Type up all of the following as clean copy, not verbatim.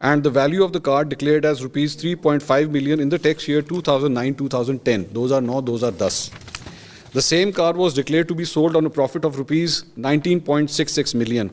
and the value of the car declared as rupees 3.5 million in the tax year 2009-2010, 2009-2010. The same car was declared to be sold on a profit of rupees 19.66 million.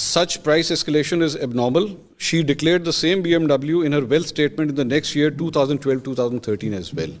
Such price escalation is abnormal. She declared the same BMW in her wealth statement in the next year 2012-2013 as well.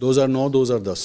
2009-2010।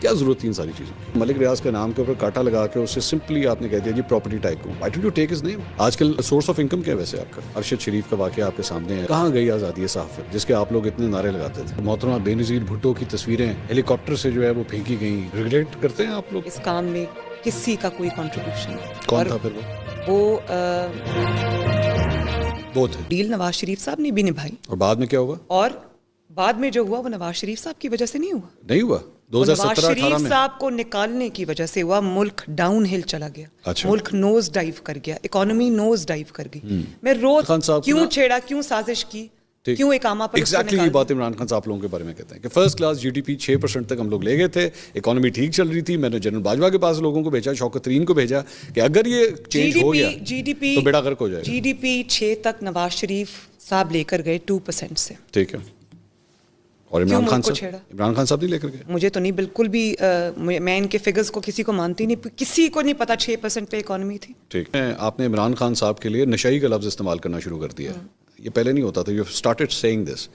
کیا ضرورت تھی ان ساری چیزوں کی؟ ملک ریاض کے نام کے اوپر کاٹا لگا کے اسے سمپلی آپ نے کہہ دیا جی property tycoon. Why did you take his name? آج کل سورس آف انکم کیا ہے ویسے آپ کا؟ ارشد شریف کا واقعہ آپ کے سامنے ہے. کہاں گئی آزادی صحافت جس کے آپ لوگ اتنے نعرے لگاتے تھے؟ محترمہ بے نظیر بھٹو کی تصویریں ہیلی کاپٹر سے جو ہے وہ پھینکی گئیں. ریگریٹ کرتے ہیں آپ لوگ؟ اس کام میں کسی کا کوئی کنٹریبیوشن نہیں. کون تھا پھر وہ وہ تھے ڈیل نواز شریف صاحب نے بھی نبھائی. اور بعد میں کیا ہوا؟ اور بعد میں جو ہوا وہ نواز شریف صاحب کی وجہ سے نہیں ہوا. نہیں ہوا. نواز 2017-18 شریف میں صاحب کو نکالنے کی وجہ سے ہوا. ملک ڈاؤن ہل چلا گیا. اچھا. ملک نوز ڈائیو کر گیا. اکانومی نوز ڈائیو کر گئی. میں روز خان صاحب کیوں چھیڑا, کیوں سازش کی, کیوں اقامہ پر ایگزیکٹلی یہ بات عمران خان صاحب لوگوں کے بارے میں کہتے ہیں کہ first class G D P 6% تک ہم لوگ لے گئے تھے, اکانومی ٹھیک چل رہی تھی. میں نے جنرل باجوہ کے پاس لوگوں کو بھیجا, شوکت ترین کو بھیجا کہ اگر یہ چینج ہو گیا تو بیڑا غرق ہو جائے گا. جی ڈی پی 6 تک نواز شریف صاحب لے کر گئے 2% سے. ٹھیک ہے. اور عمران خان صاحب نہیں لے کر گئے. مجھے تو نہیں بالکل بھی, میں ان کے فگرز کو کسی کو مانتی نہیں, کسی کو نہیں پتا 6% پہ اکانومی تھی. ٹھیک ہے. آپ نے عمران خان صاحب کے لیے نشئی کا لفظ استعمال کرنا شروع کر دیا. یہ پہلے نہیں ہوتا تھا. You started seeing this.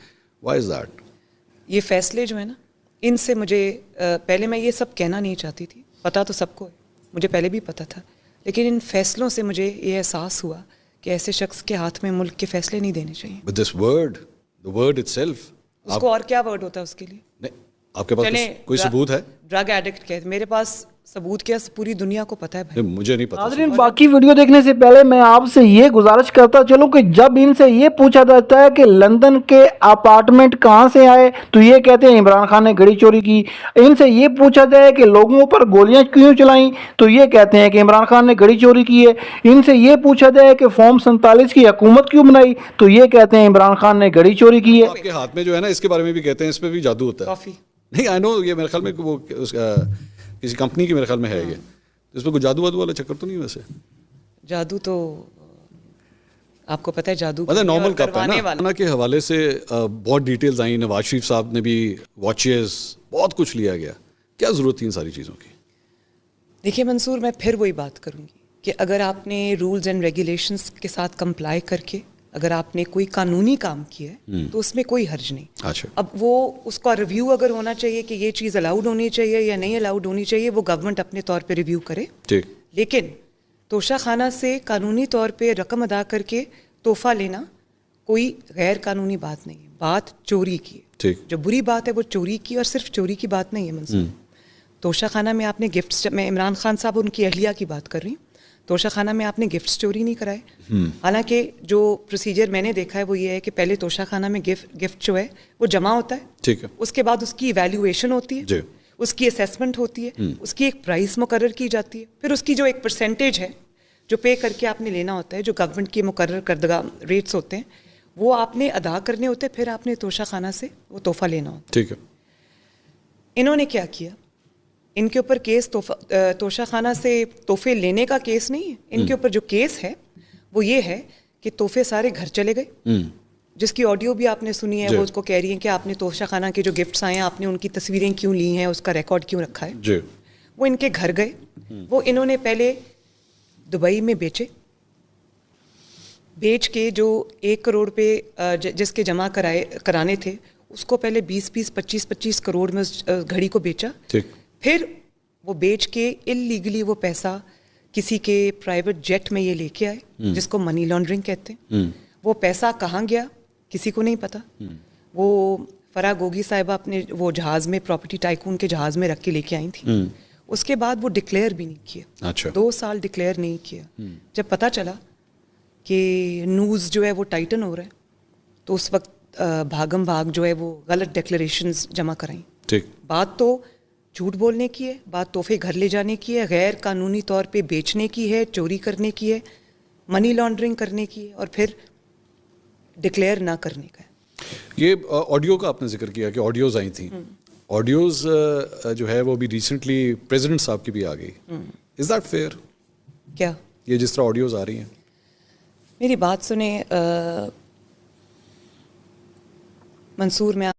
Why is that? یہ فیصلے جو ہے نا, ان سے مجھے پہلے میں یہ سب کہنا نہیں چاہتی تھی. پتہ تو سب کو ہے, مجھے پہلے بھی پتہ تھا, لیکن ان فیصلوں سے مجھے یہ احساس ہوا کہ ایسے شخص کے ہاتھ میں ملک کے فیصلے نہیں دینے چاہیے. But this word, the word itself, اس کو اور کیا ورڈ ہوتا ہے اس کے لیے؟ نہیں, آپ کے پاس کوئی ثبوت ہے؟ ڈرگ ایڈکٹ کہتے, میرے پاس ثبوت کیا پوری دنیا کو پتہ ہے بھائی. مجھے نہیں پتا. ناظرین باقی ویڈیو دیکھنے سے پہلے میں آپ سے یہ گزارش کرتا چلوں کہ جب ان سے یہ پوچھا جاتا ہے کہ لندن کے اپارٹمنٹ کہاں سے آئے تو یہ کہتے ہیں عمران خان نے گھڑی چوری کی. ان سے یہ پوچھا جائے کہ لوگوں پر گولیاں کیوں چلائیں تو یہ کہتے ہیں کہ عمران خان نے گھڑی چوری کی ہے. ان سے یہ پوچھا جائے کہ فارم 47 کی حکومت کیوں بنائی تو یہ کہتے ہیں عمران خان نے گھڑی چوری کی ہے. آپ کے ہاتھ میں جو ہے نا, اس کے بارے میں بھی کہتے ہیں اس پہ بھی جادو ہوتا ہے. کافی نہیں, آئی نو, یہ میرے خیال میں وہ کسی کمپنی کی میرے خیال میں ہے. یہ اس پہ کوئی جادو وادو والا چکر تو نہیں ویسے؟ جادو تو آپ کو پتہ ہے جادو نارمل کروانے کے حوالے سے بہت ڈیٹیلز آئیں. نواز شریف صاحب نے بھی واچز بہت کچھ لیا گیا. کیا ضرورت تھی ان ساری چیزوں کی؟ دیکھیے منصور, میں پھر وہی بات کروں گی کہ اگر آپ نے رولز اینڈ ریگولیشنز کے ساتھ کمپلائی کر کے اگر آپ نے کوئی قانونی کام کیا ہے تو اس میں کوئی حرج نہیں. اچھا. اب وہ اس کا ریویو اگر ہونا چاہیے کہ یہ چیز الاؤڈ ہونی چاہیے یا نہیں الاؤڈ ہونی چاہیے, وہ گورنمنٹ اپنے طور پہ ریویو کرے. ٹھیک. لیکن توشہ خانہ سے قانونی طور پہ رقم ادا کر کے تحفہ لینا کوئی غیر قانونی بات نہیں ہے. بات چوری کی ہے. ٹھیک. جو بری بات ہے وہ چوری کی, اور صرف چوری کی بات نہیں ہے منصور. توشہ خانہ میں آپ نے گفٹس, میں عمران خان صاحب ان کی اہلیہ کی بات کر رہی ہوں, توشہ خانہ میں آپ نے گفٹس چوری نہیں کرائے. حالانکہ جو پروسیجر میں نے دیکھا ہے وہ یہ ہے کہ پہلے توشہ خانہ میں گفٹ جو ہے وہ جمع ہوتا ہے. ٹھیک ہے. اس کے بعد اس کی ایویلیویشن ہوتی ہے. جی. اس کی اسیسمنٹ ہوتی ہے. اس کی ایک پرائس مقرر کی جاتی ہے. پھر اس کی جو ایک پرسنٹیج ہے جو پے کر کے آپ نے لینا ہوتا ہے, جو گورنمنٹ کے مقرر کردہ ریٹس ہوتے ہیں وہ آپ نے ادا کرنے ہوتے ہیں. پھر آپ نے توشہ خانہ سے وہ تحفہ لینا ہوتا ہے. ٹھیک ہے. انہوں نے کیا کیا, ان کے اوپر کیس توشہ خانہ سے تحفے لینے کا کیس نہیں ہے. ان کے اوپر جو کیس ہے وہ یہ ہے کہ تحفے سارے گھر چلے گئے, جس کی آڈیو بھی آپ نے سنی ہے. وہ اس کو کہہ رہی ہیں کہ آپ نے توشہ خانہ کے جو گفٹس آئے ہیں آپ نے ان کی تصویریں کیوں لی ہیں, اس کا ریکارڈ کیوں رکھا ہے. جی. وہ ان کے گھر گئے, وہ انہوں نے پہلے دبئی میں بیچ کے جو 1 کروڑ پہ جس کے جمع کرانے تھے اس کو پہلے 20-25 کروڑ میں اس گھڑی کو بیچا. پھر وہ بیچ کے اللیگلی وہ پیسہ کسی کے پرائیویٹ جیٹ میں یہ لے کے آئے جس کو منی لانڈرنگ کہتے ہیں. وہ پیسہ کہاں گیا کسی کو نہیں پتا. وہ فرا گوگی صاحبہ اپنے وہ جہاز میں پراپرٹی ٹائکون کے جہاز میں رکھ کے لے کے آئی تھیں. اس کے بعد وہ ڈکلیئر بھی نہیں کیا. 2 سال ڈکلیئر نہیں کیا. جب پتہ چلا کہ نیوز جو ہے وہ ٹائٹن ہو رہا ہے تو اس وقت بھاگم بھاگ جو ہے وہ غلط ڈکلیریشنز جمع کرائیں. بات تو جھوٹ بولنے کی ہے, بات تحفے گھر لے جانے کی ہے, غیر قانونی طور پہ بیچنے کی ہے, چوری کرنے کی ہے, منی لانڈرنگ کرنے کی ہے, اور پھر ڈکلیئر نہ کرنے کا ہے. یہ آڈیو کا آپ نے ذکر کیا کہ آڈیوز آئی تھیں. آڈیوز جو ہے وہ بھی ریسنٹلی پریزیڈنٹ صاحب کی بھی آ گئی. Is that fear? کیا یہ جس طرح آڈیوز آ رہی ہیں؟ میری بات سنیں منصور, میں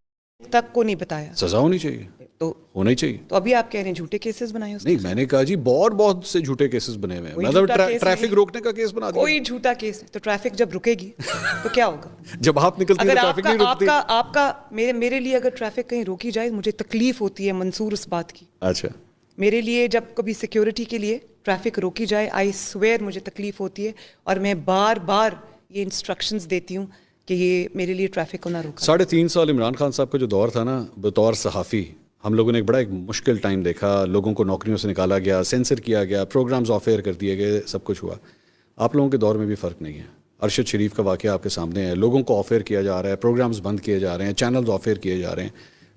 تک کو نہیں بتایا. سزا ہونی چاہیے. تو ہونا ہی چاہیے. تو ابھی آپ کہہ رہے ہیں جھوٹے کیسز بنائے اس نہیں, میں نے کہا جی بہت سے جھوٹے کیسز بنے ہوئے ہیں, مطلب ٹریفک روکنے کا کیس بنا دیا. کوئی جھوٹا کیس تو ٹریفک جب رکے گی تو کیا ہوگا؟ جب آپ نکلتی ہیں ٹریفک نہیں رکتی. آپ کا میرے لیے اگر ٹریفک کہیں روکی جائے مجھے تکلیف ہوتی ہے منصور اس بات کی. اچھا, میرے لیے جب کبھی سیکیورٹی کے لیے ٹریفک روکی جائے آئی سویئر مجھے تکلیف ہوتی ہے, اور میں بار بار یہ انسٹرکشنز دیتی ہوں کہ یہ میرے لیے ٹریفک کو نہ روکا. 3.5 سال عمران خان صاحب کا جو دور تھا نا, بطور صحافی ہم لوگوں نے ایک مشکل ٹائم دیکھا. لوگوں کو نوکریوں سے نکالا گیا, سینسر کیا گیا, پروگرامز آف ایئر کر دیے گئے, سب کچھ ہوا. آپ لوگوں کے دور میں بھی فرق نہیں ہے. ارشد شریف کا واقعہ آپ کے سامنے ہے, لوگوں کو آف ایئر کیا جا رہا ہے, پروگرامز بند کیے جا رہے ہیں, چینلز آف ایئر کیے جا رہے ہیں.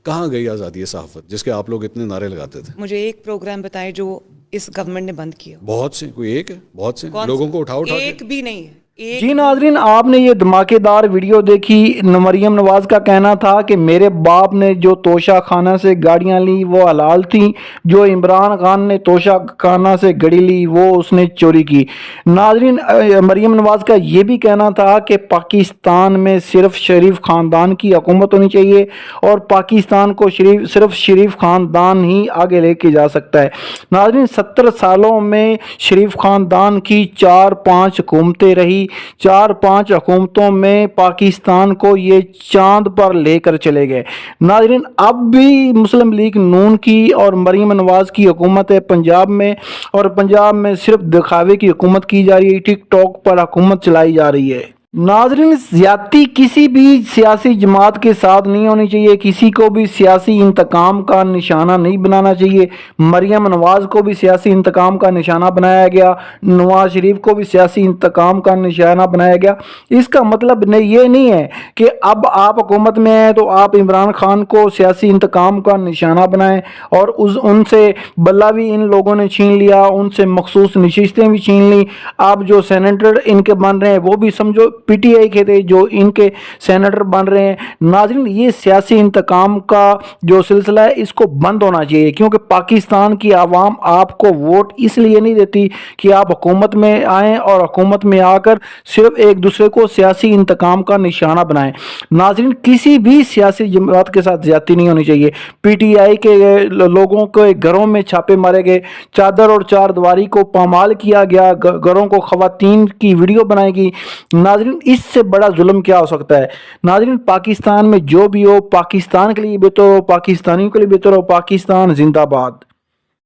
کہاں گئی آزادی صحافت جس کے آپ لوگ اتنے نعرے لگاتے تھے؟ مجھے ایک پروگرام بتائے جو اس گورنمنٹ نے بند کیا. بہت سے, کوئی ایک ہے, بہت سے لوگوں کو اٹھا ایک بھی نہیں ہے. جی ناظرین, آپ نے یہ دھماکے دار ویڈیو دیکھی. مریم نواز کا کہنا تھا کہ میرے باپ نے جو توشہ خانہ سے گاڑیاں لی وہ حلال تھیں, جو عمران خان نے توشہ خانہ سے گڑی لی وہ اس نے چوری کی. ناظرین, مریم نواز کا یہ بھی کہنا تھا کہ پاکستان میں صرف شریف خاندان کی حکومت ہونی چاہیے اور پاکستان کو صرف شریف خاندان ہی آگے لے کے جا سکتا ہے. ناظرین, 70 سالوں میں شریف خاندان کی 4-5 حکومتیں رہی. 4-5 حکومتوں میں پاکستان کو یہ چاند پر لے کر چلے گئے. ناظرین, اب بھی مسلم لیگ نون کی اور مریم نواز کی حکومت ہے پنجاب میں, اور پنجاب میں صرف دکھاوے کی حکومت کی جا رہی ہے, ٹک ٹاک پر حکومت چلائی جا رہی ہے. ناظرین, زیادتی کسی بھی سیاسی جماعت کے ساتھ نہیں ہونی چاہیے, کسی کو بھی سیاسی انتقام کا نشانہ نہیں بنانا چاہیے. مریم نواز کو بھی سیاسی انتقام کا نشانہ بنایا گیا, نواز شریف کو بھی سیاسی انتقام کا نشانہ بنایا گیا. اس کا مطلب یہ نہیں ہے کہ اب آپ حکومت میں ہیں تو آپ عمران خان کو سیاسی انتقام کا نشانہ بنائیں اور ان سے بلہ بھی ان لوگوں نے چھین لیا, ان سے مخصوص نشستیں بھی چھین لی. آپ جو سینیٹر ان کے بن رہے ہیں وہ بھی سمجھو پی ٹی آئی کے تھے جو ان کے سینیٹر بن رہے ہیں. ناظرین, یہ سیاسی انتقام کا جو سلسلہ ہے اس کو بند ہونا چاہیے, کیونکہ پاکستان کی عوام آپ کو ووٹ اس لیے نہیں دیتی کہ آپ حکومت میں آئیں اور حکومت میں آ کر صرف ایک دوسرے کو سیاسی انتقام کا نشانہ بنائیں. ناظرین, کسی بھی سیاسی جماعت کے ساتھ زیادتی نہیں ہونی چاہیے. پی ٹی آئی کے لوگوں کے گھروں میں چھاپے مارے گئے, چادر اور چار دیواری کو پامال کیا گیا, گھروں کو خواتین کی ویڈیو بنائی گئی. ناظرین, اس سے بڑا ظلم کیا ہو سکتا ہے؟ ناظرین, پاکستان میں جو بھی ہو پاکستان کے لیے بہتر ہو, پاکستانیوں کے لیے بہتر ہو. پاکستان زندہ باد.